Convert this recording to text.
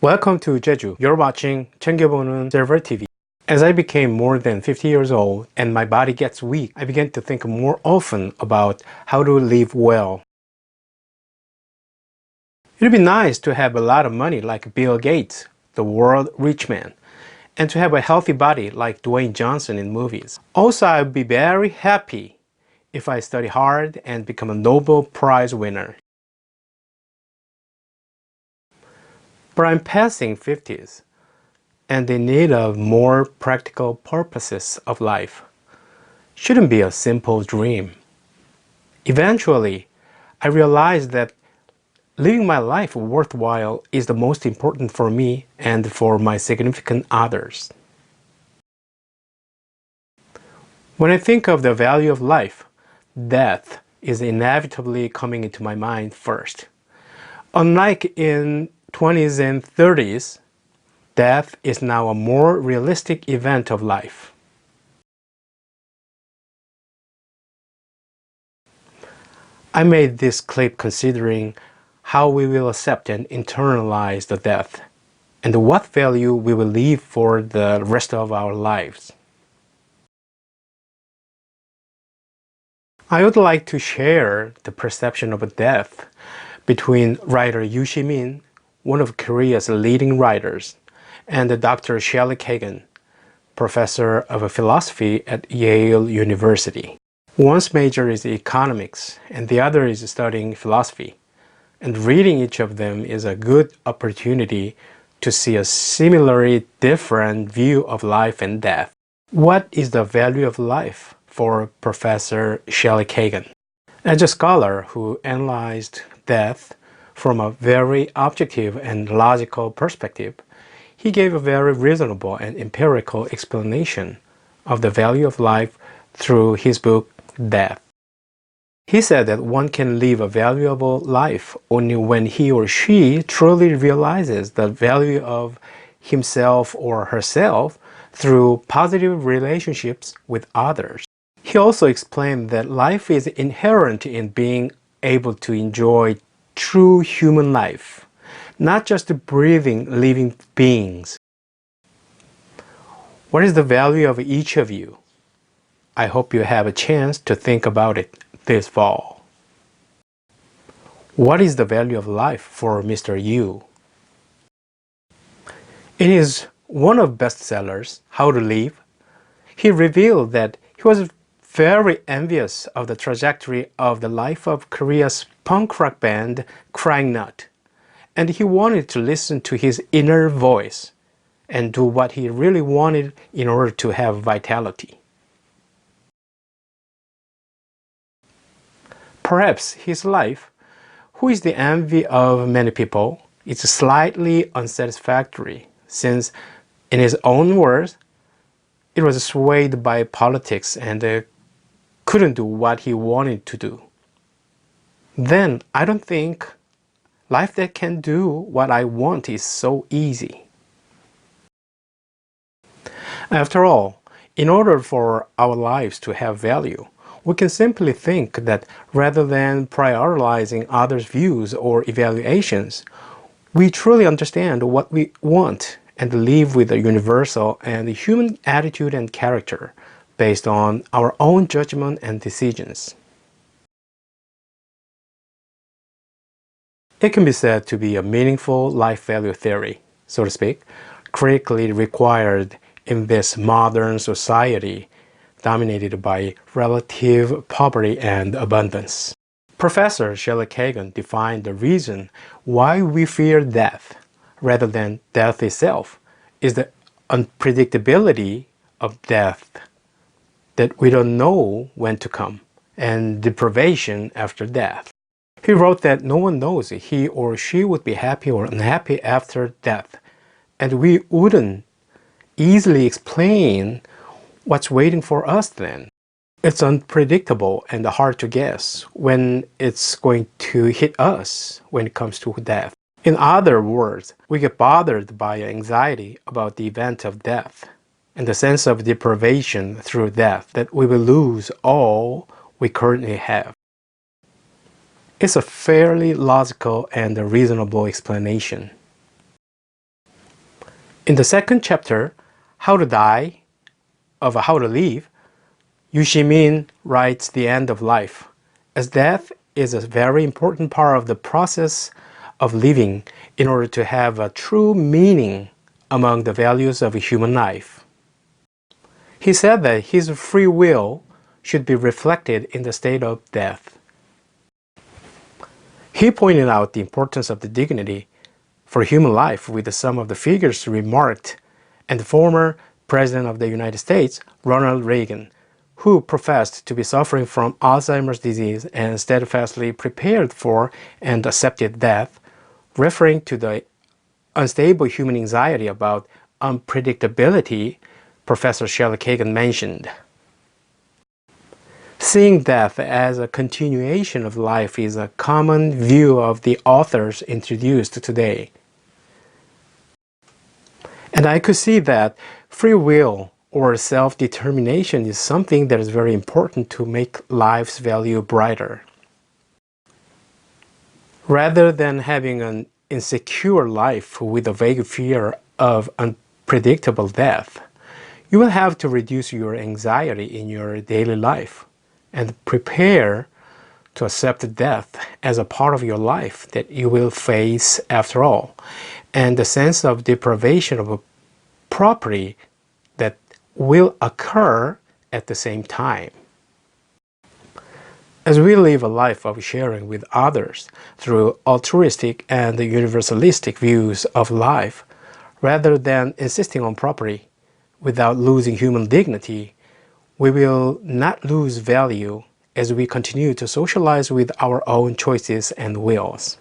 Welcome to Jeju. You're watching 챙겨보는 SilverTV. As I became more than 50 years old and my body gets weak, I began to think more often about how to live well. It'd be nice to have a lot of money like Bill Gates, the world rich man, and to have a healthy body like Dwayne Johnson in movies. Also, I'd be very happy if I study hard and become a Nobel Prize winner. But I'm passing 50s and in need of more practical purposes of life. Shouldn't be a simple dream. Eventually, I realized that living my life worthwhile is the most important for me and for my significant others. When I think of the value of life, death is inevitably coming into my mind first. Unlike in 20s and 30s, death is now a more realistic event of life. I made this clip considering how we will accept and internalize the death and what value we will leave for the rest of our lives. I would like to share the perception of death between writer Yoo Min, one of Korea's leading writers, and Dr. Shelly Kagan, professor of philosophy at Yale University. One's major is economics and the other is studying philosophy, and reading each of them is a good opportunity to see a similarly different view of life and death. What is the value of life for Professor Shelly Kagan? As a scholar who analyzed death from a very objective and logical perspective, he gave a very reasonable and empirical explanation of the value of life through his book, Death. He said that one can live a valuable life only when he or she truly realizes the value of himself or herself through positive relationships with others. He also explained that life is inherent in being able to enjoy true human life, not just breathing living beings. What is the value of each of you? I hope you have a chance to think about it this fall. What is the value of life for Mr. Yu? In his one of bestsellers, How to Live, he revealed that he was very envious of the trajectory of the life of Korea's punk rock band Crying Nut, and he wanted to listen to his inner voice and do what he really wanted in order to have vitality. Perhaps his life, who is the envy of many people, is slightly unsatisfactory since, in his own words, it was swayed by politics and couldn't do what he wanted to do. Then I don't think life that can do what I want is so easy. After all, in order for our lives to have value, we can simply think that rather than prioritizing others' views or evaluations, we truly understand what we want and live with a universal and human attitude and character based on our own judgment and decisions. It can be said to be a meaningful life value theory, so to speak, critically required in this modern society dominated by relative poverty and abundance. Professor Shelly Kagan defined the reason why we fear death, rather than death itself, is the unpredictability of death, that we don't know when to come, and deprivation after death. He wrote that no one knows if he or she would be happy or unhappy after death, and we wouldn't easily explain what's waiting for us then. It's unpredictable and hard to guess when it's going to hit us when it comes to death. In other words, we get bothered by anxiety about the event of death and the sense of deprivation through death, that we will lose all we currently have. It's a fairly logical and reasonable explanation. In the second chapter, How to Die, of How to Live, Yu Ximin writes the end of life, as death is a very important part of the process of living in order to have a true meaning among the values of human life. He said that his free will should be reflected in the state of death. He pointed out the importance of the dignity for human life with some of the figures remarked, and the former President of the United States, Ronald Reagan, who professed to be suffering from Alzheimer's disease and steadfastly prepared for and accepted death, referring to the unstable human anxiety about unpredictability Professor Shelly Kagan mentioned. Seeing death as a continuation of life is a common view of the authors introduced today. And I could see that free will or self-determination is something that is very important to make life's value brighter. Rather than having an insecure life with a vague fear of unpredictable death, you will have to reduce your anxiety in your daily life and prepare to accept death as a part of your life that you will face after all, and the sense of deprivation of property that will occur at the same time. As we live a life of sharing with others through altruistic and universalistic views of life, rather than insisting on property without losing human dignity, we will not lose value as we continue to socialize with our own choices and wills.